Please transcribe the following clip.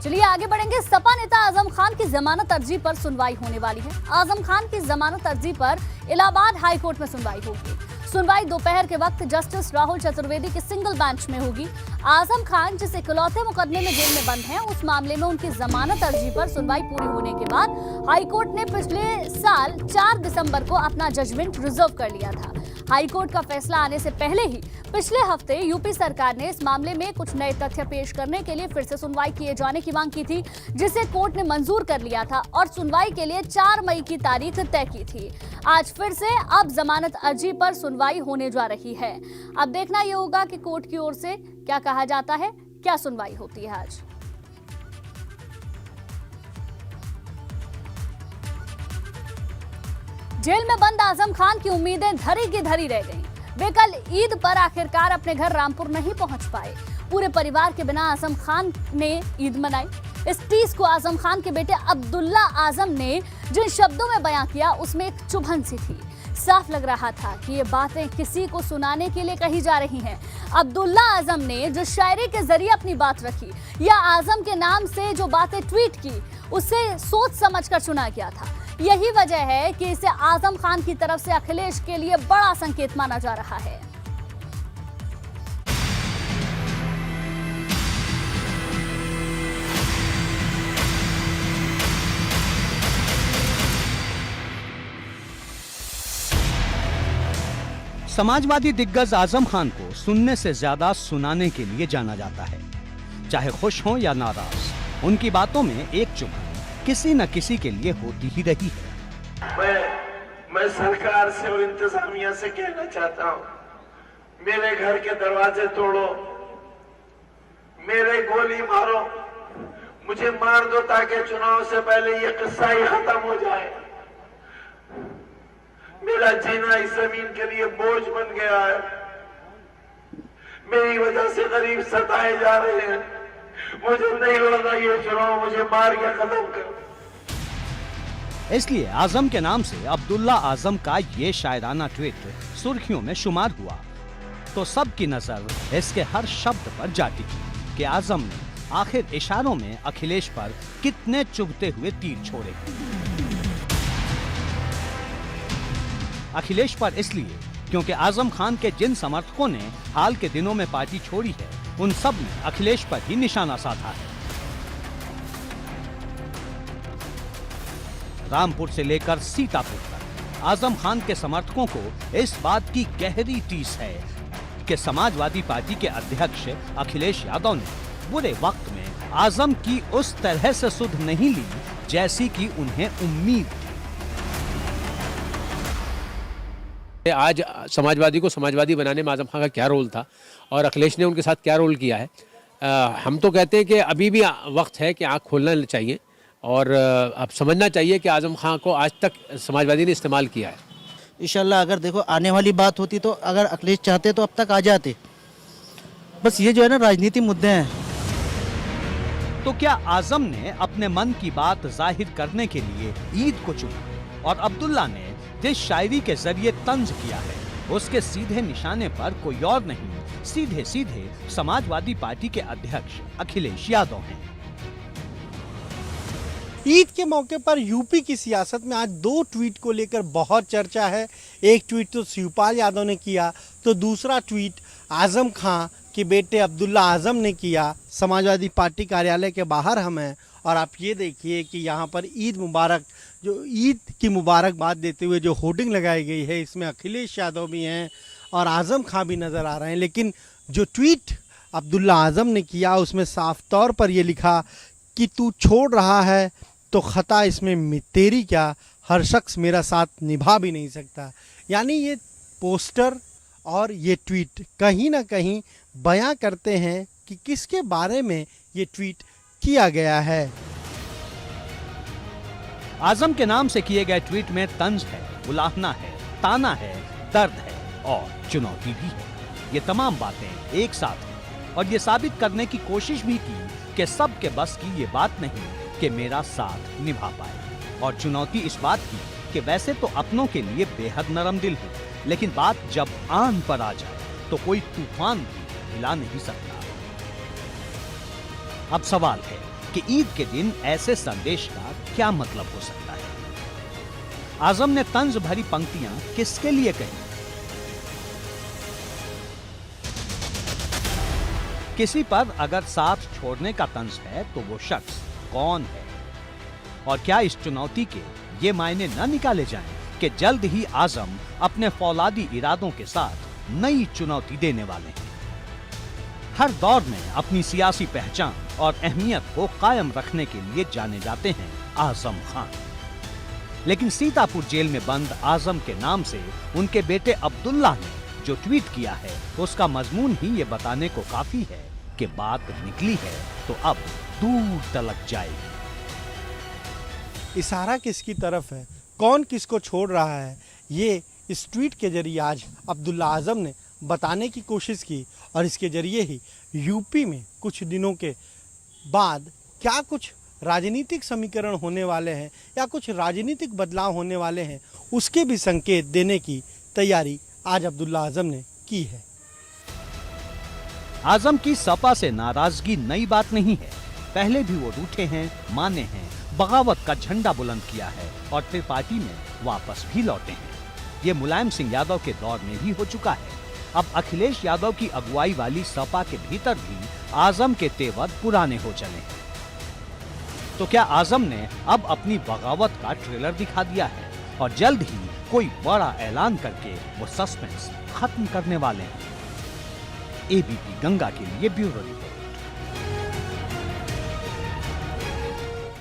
चलिए आगे बढ़ेंगे। सपा नेता आजम खान की जमानत अर्जी पर सुनवाई होने वाली है। आजम खान की जमानत अर्जी पर इलाहाबाद हाई कोर्ट में सुनवाई होगी। सुनवाई दोपहर के वक्त जस्टिस राहुल चतुर्वेदी के सिंगल बेंच में होगी। आजम खान जिस इकलौते मुकदमे में जेल में बंद हैं, उस मामले में उनकी जमानत अर्जी पर सुनवाई पूरी होने के बाद हाईकोर्ट ने पिछले साल 4 दिसंबर को अपना जजमेंट रिजर्व कर लिया था। हाईकोर्ट का फैसला आने से पहले ही पिछले हफ्ते यूपी सरकार ने इस मामले में कुछ नए तथ्य पेश करने के लिए फिर से सुनवाई किए जाने की मांग की थी, जिसे कोर्ट ने मंजूर कर लिया था और सुनवाई के लिए 4 मई की तारीख तय की थी। आज फिर से अब जमानत अर्जी पर सुनवाई होने जा रही है। अब देखना यह होगा कि कोर्ट की ओर से क्या कहा जाता है, क्या सुनवाई होती है आज। जेल में बंद आजम खान की उम्मीदें धरी की धरी रह गईं। वे कल ईद पर आखिरकार अपने घर रामपुर नहीं पहुंच पाए। पूरे परिवार के बिना आजम खान ने ईद मनाई। इस टीस को आजम खान के बेटे अब्दुल्ला आजम ने जिन शब्दों में बयां किया, उसमें एक चुभन सी थी। साफ लग रहा था कि ये बातें किसी को सुनाने के लिए कही जा रही हैं। अब्दुल्ला आजम ने जो शायरी के जरिए अपनी बात रखी या आजम के नाम से जो बातें ट्वीट की, उसे सोच समझकर चुना गया था। यही वजह है कि इसे आजम खान की तरफ से अखिलेश के लिए बड़ा संकेत माना जा रहा है। समाजवादी दिग्गज आजम खान को सुनने से ज्यादा सुनाने के लिए जाना जाता है। चाहे खुश हो या नाराज, उनकी बातों में एक चुभन किसी न किसी के लिए होती ही रही है। मैं सरकार से और इंतजामिया से कहना चाहता हूं, मेरे घर के दरवाजे तोड़ो, मेरे गोली मारो, मुझे मार दो ताकि चुनाव से पहले ये किस्सा ही खत्म हो जाए। मेरा जीना इस जमीन के लिए बोझ बन गया है। मेरी वजह से गरीब सताए जा रहे हैं। मुझे नहीं लड़ना ये चुनाव, मुझे मार के खत्म कर। इसलिए आजम के नाम से अब्दुल्ला आजम का ये शायराना ट्वीट सुर्खियों में शुमार हुआ तो सबकी नजर इसके हर शब्द पर जा टिकी कि आजम ने आखिर इशारों में अखिलेश पर कितने चुभते हुए तीर छोड़े। अखिलेश पर इसलिए क्योंकि आजम खान के जिन समर्थकों ने हाल के दिनों में पार्टी छोड़ी है, उन सब ने अखिलेश पर ही निशाना साधा है। रामपुर से लेकर सीतापुर तक आजम खान के समर्थकों को इस बात की गहरी टीस है कि समाजवादी पार्टी के अध्यक्ष अखिलेश यादव ने बुरे वक्त में आजम की उस तरह से सुध नहीं ली जैसी कि उन्हें उम्मीद थी। आज समाजवादी को समाजवादी बनाने में आजम खान का क्या रोल था और अखिलेश ने उनके साथ क्या रोल किया है। हम तो कहते हैं कि अभी भी वक्त है कि आँख खोलना चाहिए और अब समझना चाहिए कि आजम खान को आज तक समाजवादी ने इस्तेमाल किया है। इंशाल्लाह अगर देखो आने वाली बात होती तो अगर अखिलेश चाहते तो अब तक आ जाते। बस ये जो है ना राजनीतिक मुद्दे हैं। तो क्या आजम ने अपने मन की बात जाहिर करने के लिए ईद को चुना और अब्दुल्ला ने जिस शायरी के जरिए तंज किया है, उसके सीधे निशाने पर कोई और नहीं, सीधे सीधे समाजवादी पार्टी के अध्यक्ष अखिलेश यादव हैं। ईद के मौके पर यूपी की सियासत में आज 2 ट्वीट को लेकर बहुत चर्चा है। एक ट्वीट तो शिवपाल यादव ने किया, तो दूसरा ट्वीट आजम खान के बेटे अब्दुल्ला आजम ने किया। समाजवादी पार्टी कार्यालय के बाहर हम हैं और आप ये देखिए कि यहाँ पर ईद मुबारक, जो ईद की मुबारकबाद देते हुए जो होर्डिंग लगाई गई है, इसमें अखिलेश यादव भी हैं और आजम खान भी नज़र आ रहे हैं। लेकिन जो ट्वीट अब्दुल्ला आजम ने किया, उसमें साफ तौर पर ये लिखा कि तू छोड़ रहा है तो खता इसमें तेरी क्या, हर शख्स मेरा साथ निभा भी नहीं सकता। यानी ये पोस्टर और ये ट्वीट कहीं ना कहीं बयां करते हैं कि किसके बारे में ये ट्वीट किया गया है। आजम के नाम से किए गए ट्वीट में तंज है, उलाहना है, ताना है, दर्द है और चुनौती भी है। ये तमाम बातें एक साथ हैं और ये साबित करने की कोशिश भी की कि सबके बस की ये बात नहीं कि मेरा साथ निभा पाए। और चुनौती इस बात की कि वैसे तो अपनों के लिए बेहद नरम दिल है, लेकिन बात जब आन पर आ जाए तो कोई तूफान भी हिला नहीं सकता। अब सवाल है कि ईद के दिन ऐसे संदेश का क्या मतलब हो सकता है। आजम ने तंज भरी पंक्तियां किसके लिए कही? किसी पर अगर साथ छोड़ने का तंज है तो वो शख्स कौन है? और क्या इस चुनौती के ये मायने न निकाले जाएं कि जल्द ही आजम अपने फौलादी इरादों के साथ नई चुनौती देने वाले हैं। हर दौर में अपनी सियासी पहचान और अहमियत को कायम रखने के लिए जाने जाते हैं आजम खान। लेकिन सीतापुर जेल में बंद आजम के नाम से उनके बेटे अब्दुल्ला ने जो ट्वीट किया है उसका मजमून ही ये बताने को काफी है कि बात निकली है तो अब दूर तलक जाएगी। इशारा किसकी तरफ है, कौन किसको छोड़ रहा है, ये इस ट्वीट के जरिए आज अब्दुल्ला आजम ने बताने की कोशिश की। और इसके जरिए ही यूपी में कुछ दिनों के बाद क्या कुछ राजनीतिक समीकरण होने वाले हैं या कुछ राजनीतिक बदलाव होने वाले हैं, उसके भी संकेत देने की तैयारी आज अब्दुल्ला आजम ने की है। आजम की सपा से नाराजगी नई बात नहीं है। पहले भी वो रूठे हैं, माने हैं, बगावत का झंडा बुलंद किया है और फिर पार्टी में वापस भी लौटे हैं। ये मुलायम सिंह यादव के दौर में भी हो चुका है। अब अखिलेश यादव की अगुवाई वाली सपा के भीतर भी आजम के तेवर पुराने हो चले हैं। तो क्या आजम ने अब अपनी बगावत का ट्रेलर दिखा दिया है और जल्द ही कोई बड़ा ऐलान करके वो सस्पेंस खत्म करने वाले हैं? एबीपी गंगा के लिए ब्यूरो रिपोर्ट।